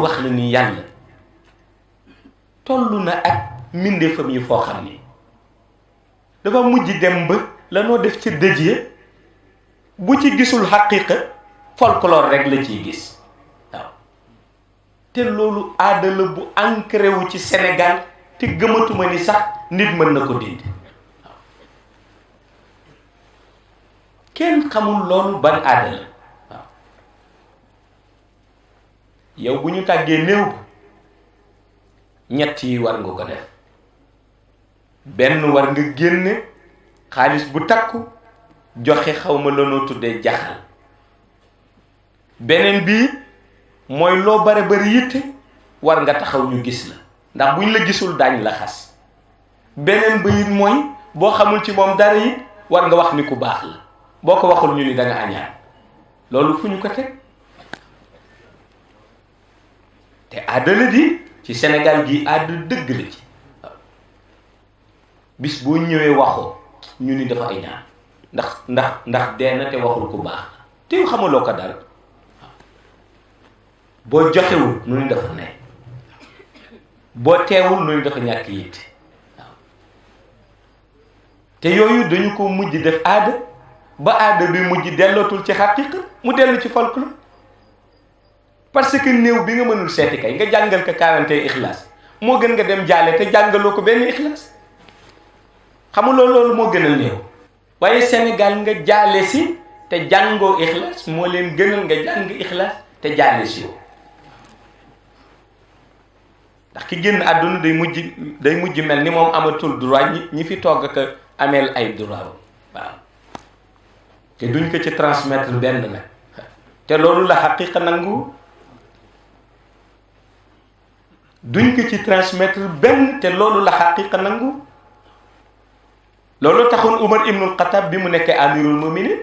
wax na ni yàlla toll na ak mbindeefam yi foo xam ni dafa mujj dem ba lanoo def ci dëj ya bu ci gisul xaqiiqa folklore rek la ciy gis waaw te loolu aada la bu ancré wu ci Sénégal te gëmatuma ni sax nit mën na ko dindi waaw kenn xamul loolu ban aada la waaw yow bu ñu tàggee néew ba ñett yi war nga ko def benn war nga génne xaalis bu takku joxe xawma lanoo tuddee jaxal beneen bii mooy loo bare bari yitte war nga taxaw ñu gis la ndax buñ la gisul daañ la xas beneen ba it mooy boo xamul ci moom dara it war nga wax ni ku baax la boo ko waxul ñu ni da nga añaan loolu fu ñu ko teg te aada la di ci Sénégal gi aada dëgg la ci waaw bis boo ñëwee waxoo ñu ni dafa añaan ndax dee na te waxul ku baax te yu xamaloo ko dara boo joxewul nu ni dafa ne boo teewul nu ni dafa ñàkk yitte waaw te yooyu dañu ko mujj def aada ba aada bi mujj dellootul ci xaqiiqa mu dellu ci folklore parce que néew bi nga mënul seeti kay nga jàngal ko 41 ixlaas moo gën nga dem jaale te jàngaloo ko benn ixlaas xamuloo loolu moo gënal néew waaye Sénégal nga jaale si te jàngoo ixlaas moo leen gënal nga jàng ixlaas te jaale si yow ndax ki génn àdduna day mujj mel ni moom amatul droit ñi fi togg ak ameel ay droit waaw te duñ ko ci transmettre benn nag te loolu la xaqiiqa nangu duñ ko ci transmettre benn te loolu la xaqiiqa nangu loolu taxoon Umar ibnul Xattaab bi mu nekkee amirul muminin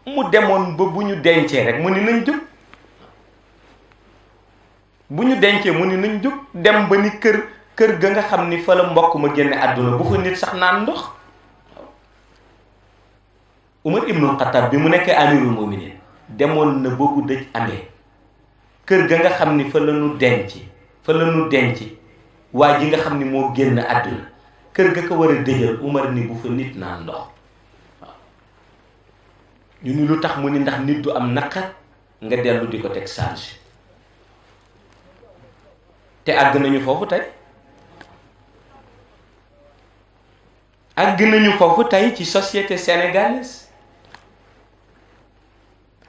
mu demoon ba bu ñu dencee rek mu ni nañ jóg bu ñu dencee mu ni nañ jóg dem ba ni kër ga nga xam ni fa la mbokk ma génne àdduna bu fa nit sax naan ndox Umar ibnul Xattaab bi mu nekkee amirul muminin demoon na boobu dëj amee kër ga nga xam ni fa la ñu denc waa ji nga xam ni moo génn àdduna kër ga ko war a dëjal Umar ni bu fa nit naan ndox waaw ñu ni lu tax mu ni ndax nit du am naqar nga dellu di ko teg charge te àgg nañu foofu tey ci société sénégalaise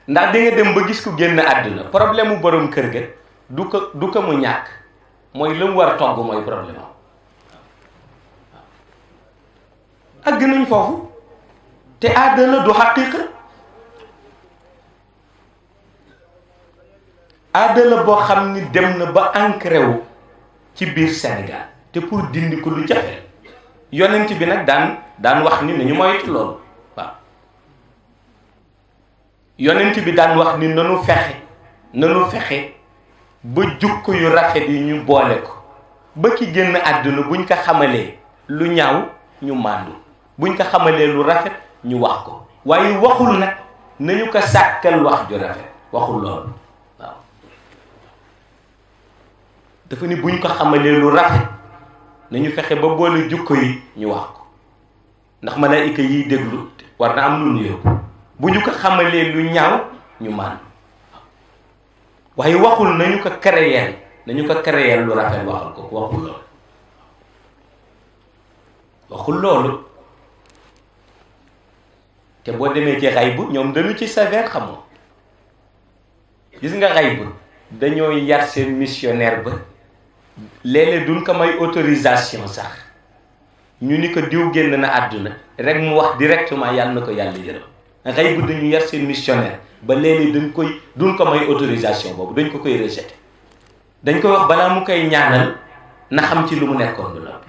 ndax di nga dem ba gis ku génn àdduna problème mu borom kër ga du ko mu ñàkk mooy la mu war a togg mooy problème àgg nañ foofu te aada la du xaqiiqa aada la boo xam ni dem na ba ancré wu ci biir Sénégal te pour dindi ko lu jafe yonent bi nag daan wax ni nañu moytu loolu waaw yonent bi daan wax ni nanu fexe ba jukko yu rafet yi ñu boole ko ba ki génn àdduna buñ ko xamalee lu ñaaw ñu màndu buñ ko xamalee lu rafet ñu wax ko waaye waxul nag nañu ko sàkkal wax ju rafet waxul loolu waaw dafa ni buñ ko xamalee lu rafet nañu fexe ba boole jukko yi ñu wax ko ndax malaayika yiy déglu war na am lu ñu yóbbu bu ñu ko xamalee lu ñaaw ñu màndu waaye waxul nañu ko créer lu rafet waxal ko waxul loolu te boo demee ci xaybu ñoom dañu ci sévère xamoo gis nga xaybu dañoo yar seen missionnaire ba léeg-léeg duñ ko may autorisation sax ñu ni ko diw génn na àdduna rek mu wax directement yàlla na ko yàlla yërëm xaybu dañu yar seen missionnaire ba léeg-léeg duñ ko may autorisation boobu dañ ko koy rejeté dañ koy wax balaa mu koy ñaanal na xam ci lu mu nekkoon du la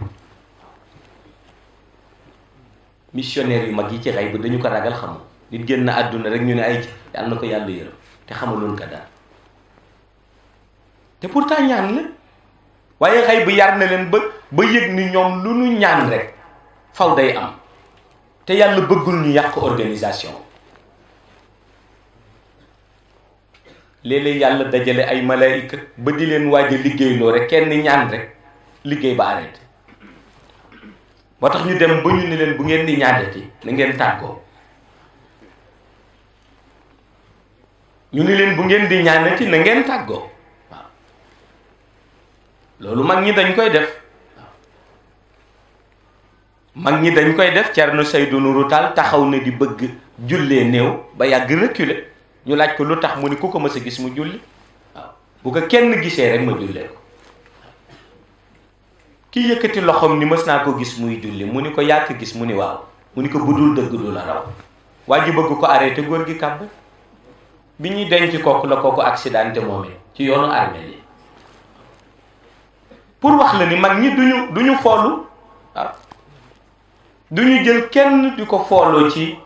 missionnaire yu mag yi ci xaybu dañu ko ragal xamul nit génn na àdduna rek ñu ne ay yàlla na ko yàlla yërëm te xamuloon ko daal te pourtant ñaan la waaye xaybu yar na leen ba yëg ni ñoom lu nu ñaan rek faw day am te yàlla bëggul ñu yàq organisation léeg-léeg yàlla dajale ay malaayika ba di leen waaj a liggéeyloo rek kenn ñaan rek liggéey ba arrêté. moo tax ñu dem ba ñu ne leen bu ngeen di ñaanati na ngeen tàggoo. ñu ni leen bu ngeen di ñaanati na ngeen tàggoo. waaw loolu mag ñi dañ koy def. mag ñi dañ koy def. Thierno Seydou Nourou Tall taxaw na di bëgg jullee néew ba yàgg reculer ñu laaj ko lu tax mu ni ku ko mës a gis mu julli. waaw bu ko kenn gisee rek ma jullee ko. ki yëkkati loxoom ni mës naa ko gis muy julli mu ni ko yàq gis mu ni waaw mu ni ko budul dëgg du la raw. waa ji bëgg ko arrêté góor gi kàbb bi ñuy denc kooku la kooku accidenté moomee ci yoonu armée yi pour wax la ni mag ñi duñu foolu. waaw duñu jël kenn di ko fooloo ci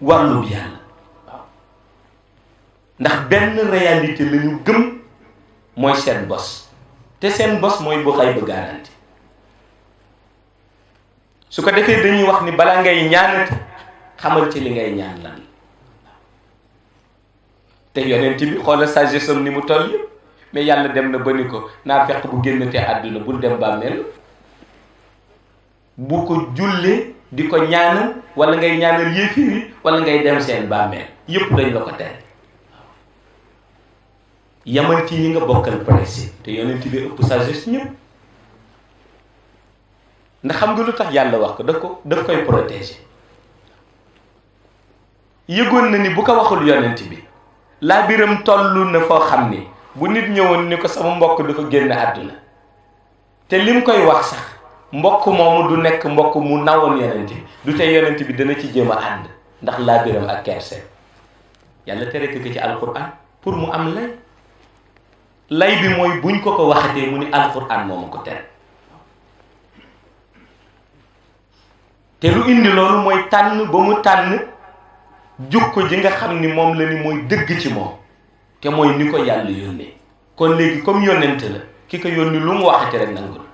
wàllu bi yàlla. waaw ndax benn réalité la ñu gëm mooy seen bos te seen bos mooy bu xay ba garanti. su ko defee dañuy wax ni balaa ngay ñaanati xamal ci li ngay ñaan lan. te yonent bi xoolal sagesse am ni mu toll yëpp mais yàlla dem na ba ni ko naa fekk bu génnatee àdduna bul dem bàmmeel bu ko jullee di ko ñaanal wala ngay ñaanal yéefir yi wala ngay dem seen bàmmeel yëpp dañ la ko tere. yamal ci ñi nga bokkal principe te yonent bi ëpp sagesse ñëpp. ndax xam nga lu tax yàlla wax ko daf koy protéger. yëgoon na ni bu ko waxul yonent bi laa biram tollu na foo xam ni bu nit ñëwoon ni ko sama mbokk dafa génn àdduna te lim koy wax sax mbokk moomu du nekk mbokk mu nawoon yonent bi du tey yonent bi dana ci jéem a ànd ndax laa biram ak kerse. yàlla tere ko ci alquran pour mu am lay bi mooy buñ ko waxatee mu ni alquran moomu ko tere. te lu indi loolu mooy tànn ba mu tànn jukko ji nga xam ni moom la ni mooy dëgg ci moom te mooy ni ko yàlla yónnee. kon léegi comme yónnent la ki ko yónni lu mu waxati rek nangul.